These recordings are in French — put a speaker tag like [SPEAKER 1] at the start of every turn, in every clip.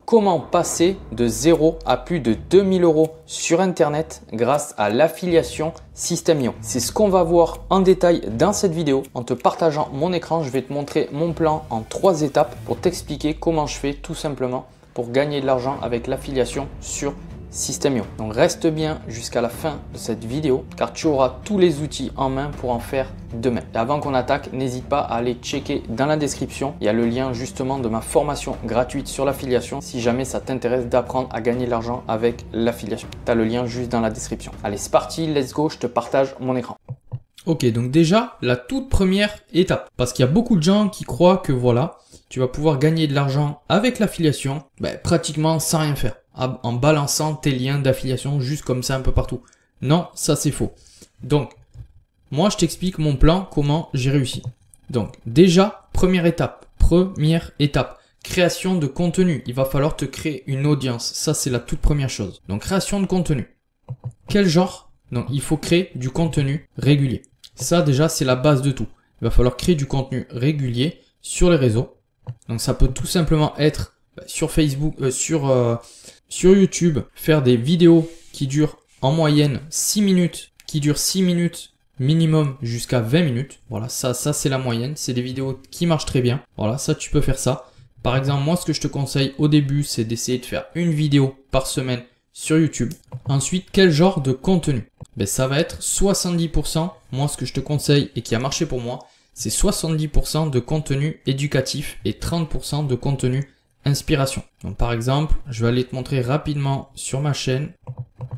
[SPEAKER 1] Comment passer de 0 à plus de 2000 € sur Internet grâce à l'affiliation Système-io? C'est ce qu'on va voir en détail dans cette vidéo. En te partageant mon écran, je vais te montrer mon plan en 3 étapes pour t'expliquer comment je fais tout simplement pour gagner de l'argent avec l'affiliation sur Système-io. Donc reste bien jusqu'à la fin de cette vidéo car tu auras tous les outils en main pour en faire de même. Et avant qu'on attaque, n'hésite pas à aller checker dans la description. Il y a le lien justement de ma formation gratuite sur l'affiliation si jamais ça t'intéresse d'apprendre à gagner de l'argent avec l'affiliation. Tu as le lien juste dans la description. Allez, c'est parti, let's go, je te partage mon écran.
[SPEAKER 2] Ok, donc déjà, la toute première étape, parce qu'il y a beaucoup de gens qui croient que voilà, tu vas pouvoir gagner de l'argent avec l'affiliation, pratiquement sans rien faire, en balançant tes liens d'affiliation juste comme ça un peu partout. Non, ça c'est faux. Donc, moi je t'explique mon plan, comment j'ai réussi. Donc, déjà, première étape, création de contenu. Il va falloir te créer une audience, ça c'est la toute première chose. Donc, création de contenu. Quel genre? Donc, il faut créer du contenu régulier. Ça déjà, c'est la base de tout. Il va falloir créer du contenu régulier sur les réseaux. Donc, ça peut tout simplement être sur Facebook, sur YouTube, faire des vidéos qui durent en moyenne 6 minutes, qui durent 6 minutes minimum jusqu'à 20 minutes. Voilà, ça c'est la moyenne. C'est des vidéos qui marchent très bien. Voilà, ça tu peux faire ça. Par exemple, moi ce que je te conseille au début, c'est d'essayer de faire une vidéo par semaine sur YouTube. Ensuite, quel genre de contenu? Ça va être 70%. Moi ce que je te conseille et qui a marché pour moi, c'est 70% de contenu éducatif et 30% de contenu inspiration. Donc par exemple, je vais aller te montrer rapidement sur ma chaîne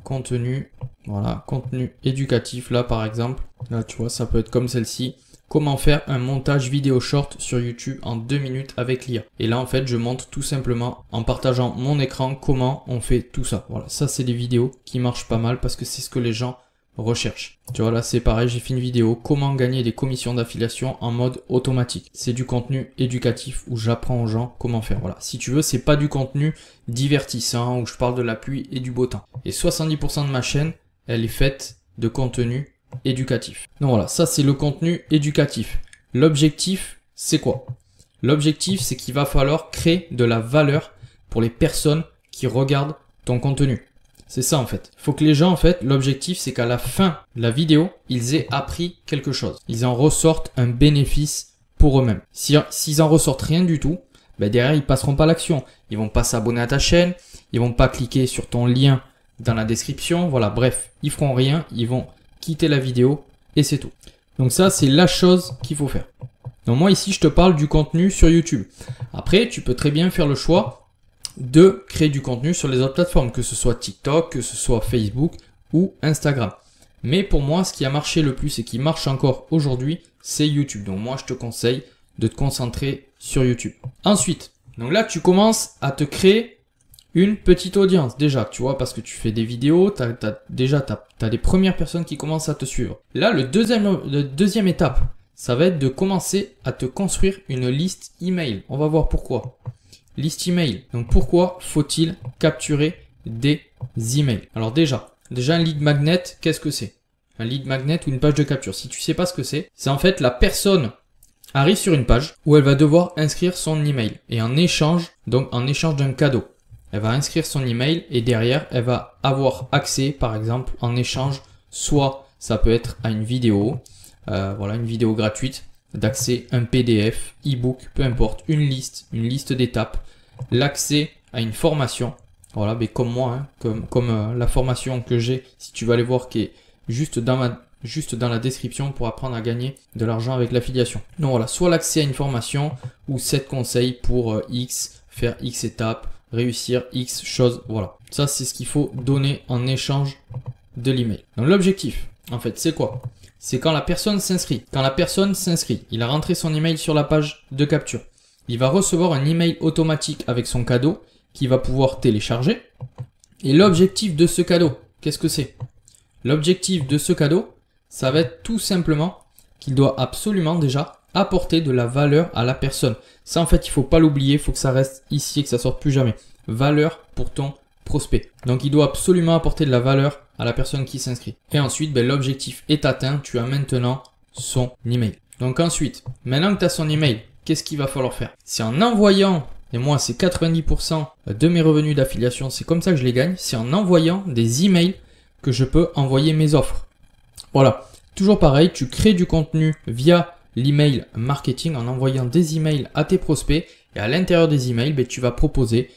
[SPEAKER 2] contenu, voilà, contenu éducatif là par exemple. Là tu vois, ça peut être comme celle-ci. Comment faire un montage vidéo short sur YouTube en 2 minutes avec l'IA. Et là en fait, je montre tout simplement en partageant mon écran comment on fait tout ça. Voilà, ça c'est des vidéos qui marchent pas mal parce que c'est ce que les gens recherche. Tu vois là c'est pareil, j'ai fait une vidéo comment gagner des commissions d'affiliation en mode automatique. C'est du contenu éducatif où j'apprends aux gens comment faire. Voilà, si tu veux, c'est pas du contenu divertissant où je parle de la pluie et du beau temps. Et 70% de ma chaîne, elle est faite de contenu éducatif. Donc voilà, ça c'est le contenu éducatif. L'objectif, c'est quoi? L'objectif, c'est qu'il va falloir créer de la valeur pour les personnes qui regardent ton contenu. C'est ça en fait. Il faut que les gens en fait, l'objectif c'est qu'à la fin de la vidéo, ils aient appris quelque chose. Ils en ressortent un bénéfice pour eux-mêmes. S'ils en ressortent rien du tout, derrière ils passeront pas à l'action. Ils vont pas s'abonner à ta chaîne, ils vont pas cliquer sur ton lien dans la description. Voilà, bref, ils feront rien, ils vont quitter la vidéo et c'est tout. Donc ça c'est la chose qu'il faut faire. Donc moi ici je te parle du contenu sur YouTube. Après tu peux très bien faire le choix de créer du contenu sur les autres plateformes, que ce soit TikTok, que ce soit Facebook ou Instagram. Mais pour moi, ce qui a marché le plus et qui marche encore aujourd'hui, c'est YouTube. Donc moi, je te conseille de te concentrer sur YouTube. Ensuite, donc là, tu commences à te créer une petite audience déjà, tu vois, parce que tu fais des vidéos, t'as des premières personnes qui commencent à te suivre. Là, le deuxième étape, ça va être de commencer à te construire une liste email. On va voir pourquoi. Liste email. Donc pourquoi faut-il capturer des emails? Alors déjà un lead magnet, qu'est-ce que c'est? Un lead magnet ou une page de capture. Si tu sais pas ce que c'est en fait la personne arrive sur une page où elle va devoir inscrire son email. Et en échange d'un cadeau, elle va inscrire son email et derrière elle va avoir accès, par exemple en échange, soit ça peut être à une vidéo, voilà une vidéo gratuite, d'accès, un PDF, e-book, peu importe, une liste d'étapes, l'accès à une formation, voilà, comme moi, comme la formation que j'ai, si tu vas aller voir, qui est juste dans la description pour apprendre à gagner de l'argent avec l'affiliation. Donc voilà, soit l'accès à une formation ou 7 conseils pour faire X étapes, réussir X choses, voilà. Ça c'est ce qu'il faut donner en échange de l'email. Donc l'objectif, en fait, c'est quoi? C'est quand la personne s'inscrit. Quand la personne s'inscrit, il a rentré son email sur la page de capture. Il va recevoir un email automatique avec son cadeau qu'il va pouvoir télécharger. Et l'objectif de ce cadeau, qu'est-ce que c'est? L'objectif de ce cadeau, ça va être tout simplement qu'il doit absolument déjà apporter de la valeur à la personne. Ça en fait, il faut pas l'oublier, il faut que ça reste ici et que ça sorte plus jamais. Valeur pour ton prospect. Donc il doit absolument apporter de la valeur à la personne qui s'inscrit. Et ensuite, l'objectif est atteint, tu as maintenant son email. Donc ensuite, maintenant que tu as son email, qu'est-ce qu'il va falloir faire? C'est en envoyant Et moi, c'est 90% de mes revenus d'affiliation. C'est comme ça que je les gagne. C'est en envoyant des emails que je peux envoyer mes offres. Voilà. Toujours pareil, tu crées du contenu via l'email marketing en envoyant des emails à tes prospects. Et à l'intérieur des emails, tu vas proposer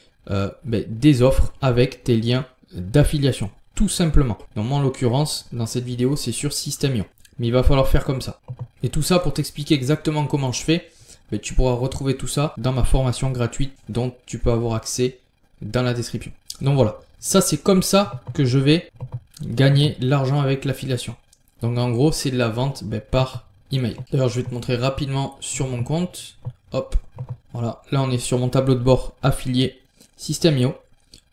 [SPEAKER 2] des offres avec tes liens d'affiliation. Tout simplement. Donc moi, en l'occurrence, dans cette vidéo, c'est sur System.io. Mais il va falloir faire comme ça. Et tout ça pour t'expliquer exactement comment je fais. Tu pourras retrouver tout ça dans ma formation gratuite dont tu peux avoir accès dans la description. Donc voilà, ça c'est comme ça que je vais gagner l'argent avec l'affiliation. Donc en gros, c'est de la vente par email. D'ailleurs, je vais te montrer rapidement sur mon compte. Hop, voilà, là on est sur mon tableau de bord affilié System.io.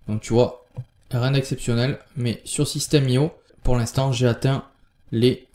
[SPEAKER 2] Donc tu vois, rien d'exceptionnel, mais sur System.io, pour l'instant, j'ai atteint les...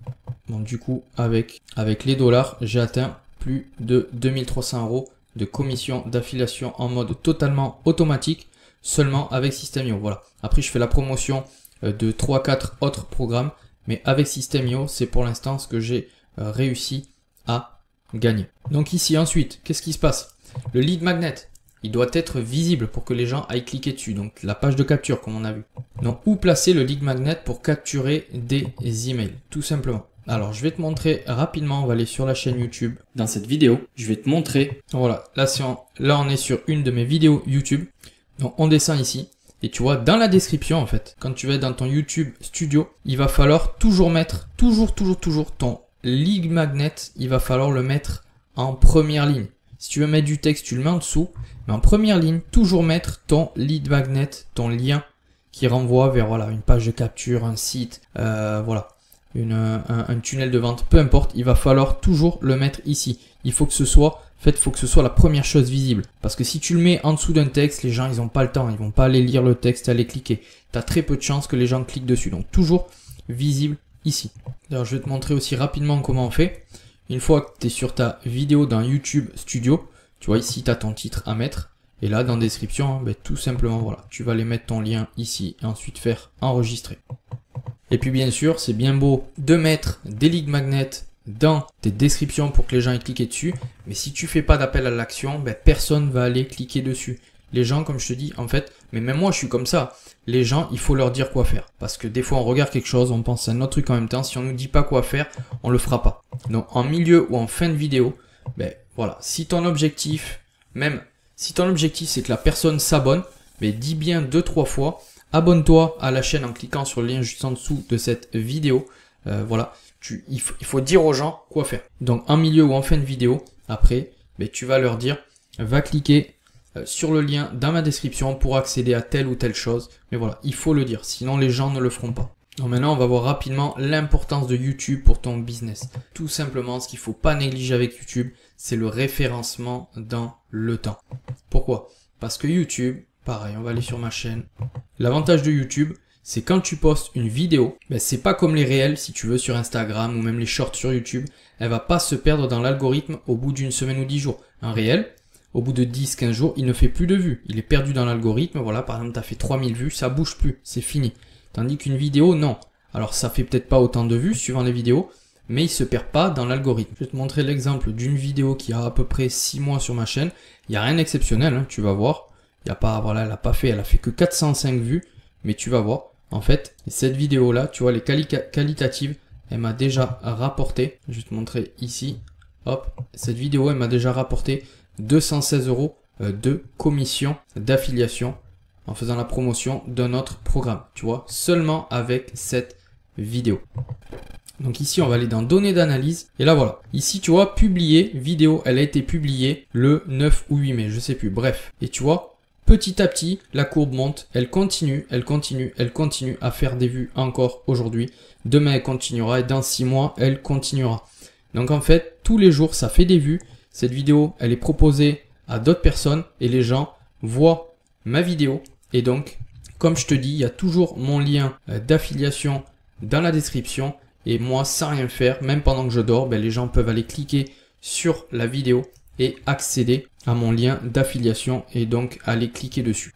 [SPEAKER 2] Bon, du coup, avec les dollars, j'ai atteint plus de 2300 € de commission d'affiliation en mode totalement automatique, seulement avec System.io. Voilà. Après, je fais la promotion de 3-4 autres programmes, mais avec System.io, c'est pour l'instant ce que j'ai réussi à gagner. Donc ici, ensuite, qu'est-ce qui se passe? Le lead magnet, il doit être visible pour que les gens aillent cliquer dessus. Donc la page de capture, comme on a vu. Donc où placer le lead magnet pour capturer des emails? Tout simplement. Alors, je vais te montrer rapidement, on va aller sur la chaîne YouTube. Dans cette vidéo, je vais te montrer. Voilà, là on est sur une de mes vidéos YouTube. Donc, on descend ici. Et tu vois, dans la description, en fait, quand tu vas dans ton YouTube Studio, il va falloir toujours mettre, toujours ton lead magnet, il va falloir le mettre en première ligne. Si tu veux mettre du texte, tu le mets en dessous. Mais en première ligne, toujours mettre ton lead magnet, ton lien qui renvoie vers voilà, une page de capture, un site, voilà. Un tunnel de vente, peu importe, il va falloir toujours le mettre ici. Il faut que ce soit, faut que ce soit la première chose visible. Parce que si tu le mets en dessous d'un texte, les gens, ils n'ont pas le temps. Ils vont pas aller lire le texte, aller cliquer. Tu as très peu de chances que les gens cliquent dessus. Donc, toujours visible ici. D'ailleurs, je vais te montrer aussi rapidement comment on fait. Une fois que tu es sur ta vidéo dans YouTube Studio, tu vois ici, tu as ton titre à mettre. Et là, dans la description, tout simplement, voilà. Tu vas aller mettre ton lien ici et ensuite faire enregistrer. Et puis bien sûr, c'est bien beau de mettre des lead magnets dans tes descriptions pour que les gens aient cliqué dessus. Mais si tu fais pas d'appel à l'action, personne va aller cliquer dessus. Les gens, comme je te dis, en fait, mais même moi je suis comme ça. Les gens, il faut leur dire quoi faire. Parce que des fois on regarde quelque chose, on pense à un autre truc en même temps. Si on nous dit pas quoi faire, on le fera pas. Donc en milieu ou en fin de vidéo, voilà. Si ton objectif, c'est que la personne s'abonne, dis bien 2-3 fois. Abonne-toi à la chaîne en cliquant sur le lien juste en dessous de cette vidéo. Voilà, il faut dire aux gens quoi faire. Donc en milieu ou en fin de vidéo, après, tu vas leur dire, va cliquer sur le lien dans ma description pour accéder à telle ou telle chose. Mais voilà, il faut le dire, sinon les gens ne le feront pas. Donc maintenant, on va voir rapidement l'importance de YouTube pour ton business. Tout simplement, ce qu'il ne faut pas négliger avec YouTube, c'est le référencement dans le temps. Pourquoi? Parce que YouTube... Pareil, on va aller sur ma chaîne. L'avantage de YouTube, c'est quand tu postes une vidéo, c'est pas comme les réels, si tu veux, sur Instagram ou même les shorts sur YouTube. Elle va pas se perdre dans l'algorithme au bout d'une semaine ou 10 jours. Un réel, au bout de 10-15 jours, il ne fait plus de vues. Il est perdu dans l'algorithme. Voilà, par exemple, tu as fait 3000 vues, ça bouge plus, c'est fini. Tandis qu'une vidéo, non. Alors, ça fait peut-être pas autant de vues suivant les vidéos, mais il se perd pas dans l'algorithme. Je vais te montrer l'exemple d'une vidéo qui a à peu près 6 mois sur ma chaîne. Il n'y a rien d'exceptionnel, hein, tu vas voir. Il y a pas, voilà, elle a fait que 405 vues, mais tu vas voir. En fait, cette vidéo-là, tu vois, les qualitatives, elle m'a déjà rapporté, je vais te montrer ici, hop, cette vidéo, elle m'a déjà rapporté 216 € de commission d'affiliation en faisant la promotion d'un autre programme, tu vois, seulement avec cette vidéo. Donc ici, on va aller dans données d'analyse. Et là, voilà. Ici, tu vois, publier, vidéo, elle a été publiée le 9 ou 8 mai, je sais plus. Bref. Et tu vois, petit à petit, la courbe monte, elle continue à faire des vues encore aujourd'hui. Demain, elle continuera et dans 6 mois, elle continuera. Donc en fait, tous les jours, ça fait des vues. Cette vidéo, elle est proposée à d'autres personnes et les gens voient ma vidéo. Et donc, comme je te dis, il y a toujours mon lien d'affiliation dans la description. Et moi, sans rien faire, même pendant que je dors, les gens peuvent aller cliquer sur la vidéo et accéder à mon lien d'affiliation et donc aller cliquer dessus.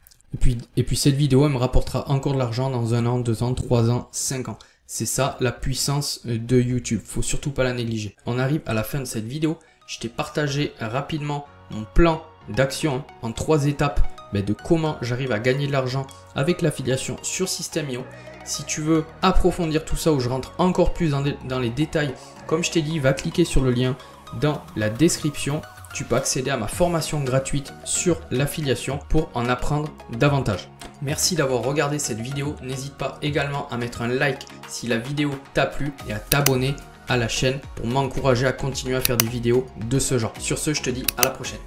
[SPEAKER 2] Et puis cette vidéo, elle me rapportera encore de l'argent dans 1 an, 2 ans, 3 ans, 5 ans. C'est ça la puissance de YouTube. Faut surtout pas la négliger. On arrive à la fin de cette vidéo. Je t'ai partagé rapidement mon plan d'actions, en 3 étapes de comment j'arrive à gagner de l'argent avec l'affiliation sur System.io. Si tu veux approfondir tout ça, où je rentre encore plus dans les détails, comme je t'ai dit, va cliquer sur le lien dans la description. Tu peux accéder à ma formation gratuite sur l'affiliation pour en apprendre davantage. Merci d'avoir regardé cette vidéo. N'hésite pas également à mettre un like si la vidéo t'a plu et à t'abonner à la chaîne pour m'encourager à continuer à faire des vidéos de ce genre. Sur ce, je te dis à la prochaine.